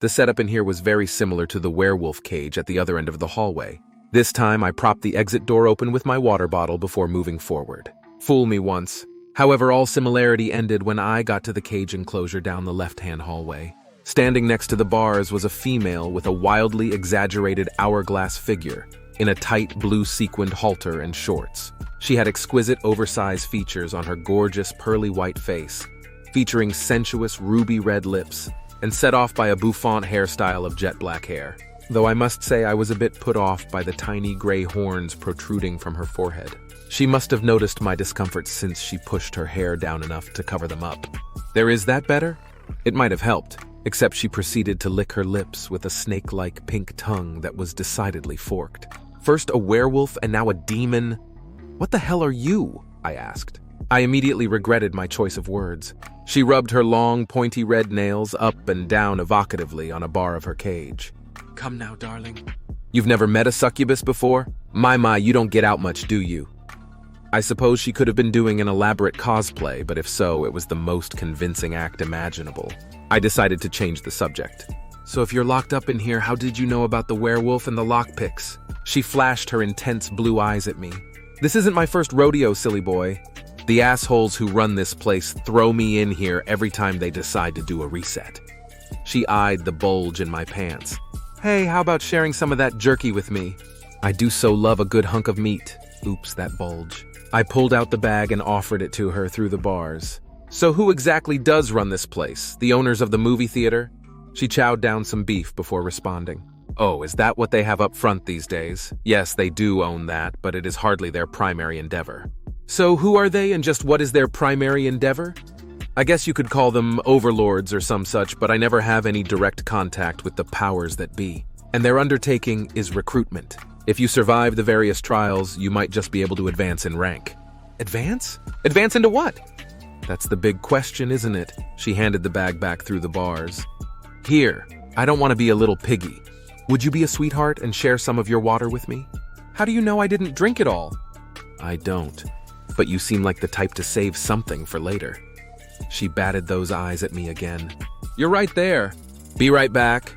The setup in here was very similar to the werewolf cage at the other end of the hallway. This time, I propped the exit door open with my water bottle before moving forward. Fool me once. However, all similarity ended when I got to the cage enclosure down the left-hand hallway. Standing next to the bars was a female with a wildly exaggerated hourglass figure in a tight blue sequined halter and shorts. She had exquisite oversized features on her gorgeous pearly white face, featuring sensuous ruby red lips, and set off by a bouffant hairstyle of jet black hair. Though I must say I was a bit put off by the tiny gray horns protruding from her forehead. She must have noticed my discomfort since she pushed her hair down enough to cover them up. Is that better? It might have helped, except she proceeded to lick her lips with a snake-like pink tongue that was decidedly forked. First a werewolf and now a demon. What the hell are you? I asked. I immediately regretted my choice of words. She rubbed her long, pointy red nails up and down evocatively on a bar of her cage. Come now, darling. You've never met a succubus before? My, you don't get out much, do you? I suppose she could have been doing an elaborate cosplay, but if so, it was the most convincing act imaginable. I decided to change the subject. So if you're locked up in here, how did you know about the werewolf and the lockpicks? She flashed her intense blue eyes at me. This isn't my first rodeo, silly boy. The assholes who run this place throw me in here every time they decide to do a reset. She eyed the bulge in my pants. Hey, how about sharing some of that jerky with me? I do so love a good hunk of meat. Oops, that bulge. I pulled out the bag and offered it to her through the bars. So who exactly does run this place? The owners of the movie theater? She chowed down some beef before responding. Oh, is that what they have up front these days? Yes, they do own that, but it is hardly their primary endeavor. So who are they and just what is their primary endeavor? I guess you could call them overlords or some such, but I never have any direct contact with the powers that be. And their undertaking is recruitment. If you survive the various trials, you might just be able to advance in rank. Advance? Advance into what? That's the big question, isn't it? She handed the bag back through the bars. Here, I don't want to be a little piggy. Would you be a sweetheart and share some of your water with me? How do you know I didn't drink it all? I don't. But you seem like the type to save something for later. She batted those eyes at me again. You're right there. Be right back.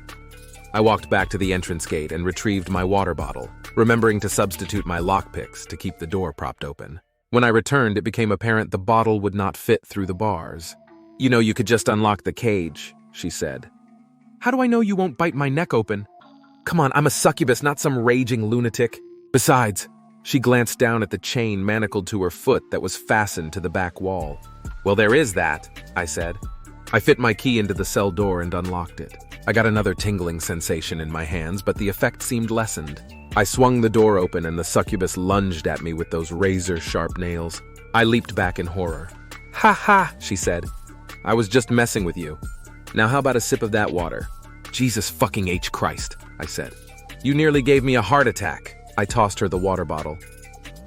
I walked back to the entrance gate and retrieved my water bottle, remembering to substitute my lockpicks to keep the door propped open. When I returned, it became apparent the bottle would not fit through the bars. You know, you could just unlock the cage, she said. How do I know you won't bite my neck open? Come on, I'm a succubus, not some raging lunatic. Besides, she glanced down at the chain manacled to her foot that was fastened to the back wall. Well, there is that, I said. I fit my key into the cell door and unlocked it. I got another tingling sensation in my hands, but the effect seemed lessened. I swung the door open and the succubus lunged at me with those razor-sharp nails. I leaped back in horror. Ha ha, she said. I was just messing with you. Now how about a sip of that water? Jesus fucking H. Christ, I said. You nearly gave me a heart attack. I tossed her the water bottle.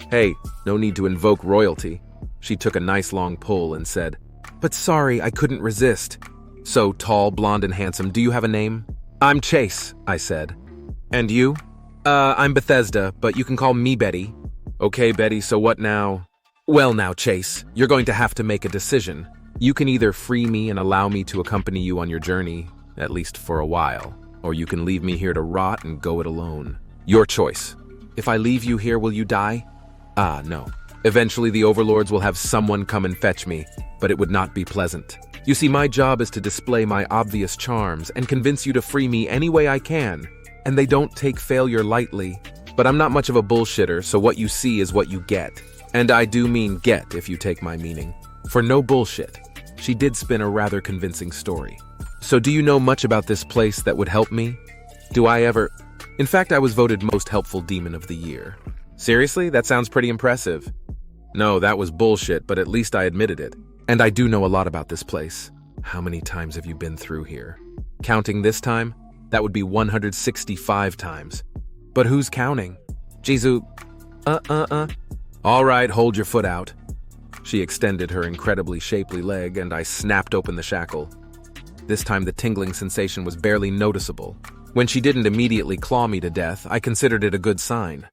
Hey, no need to invoke royalty. She took a nice long pull and said, But sorry, I couldn't resist. So tall, blonde, and handsome, do you have a name? I'm Chase, I said. And you? I'm Bethesda, but you can call me Betty. Okay, Betty, so what now? Well now, Chase, you're going to have to make a decision. You can either free me and allow me to accompany you on your journey, at least for a while, or you can leave me here to rot and go it alone. Your choice. If I leave you here, will you die? No. Eventually the overlords will have someone come and fetch me, but it would not be pleasant. You see, my job is to display my obvious charms and convince you to free me any way I can. And they don't take failure lightly. But I'm not much of a bullshitter, so what you see is what you get. And I do mean get, if you take my meaning. For no bullshit. She did spin a rather convincing story. So do you know much about this place that would help me? Do I ever... In fact, I was voted most helpful demon of the year. Seriously? That sounds pretty impressive. No, that was bullshit, but at least I admitted it. And I do know a lot about this place. How many times have you been through here? Counting this time? That would be 165 times. But who's counting? Jizu... All right, hold your foot out. She extended her incredibly shapely leg, and I snapped open the shackle. This time the tingling sensation was barely noticeable. When she didn't immediately claw me to death, I considered it a good sign.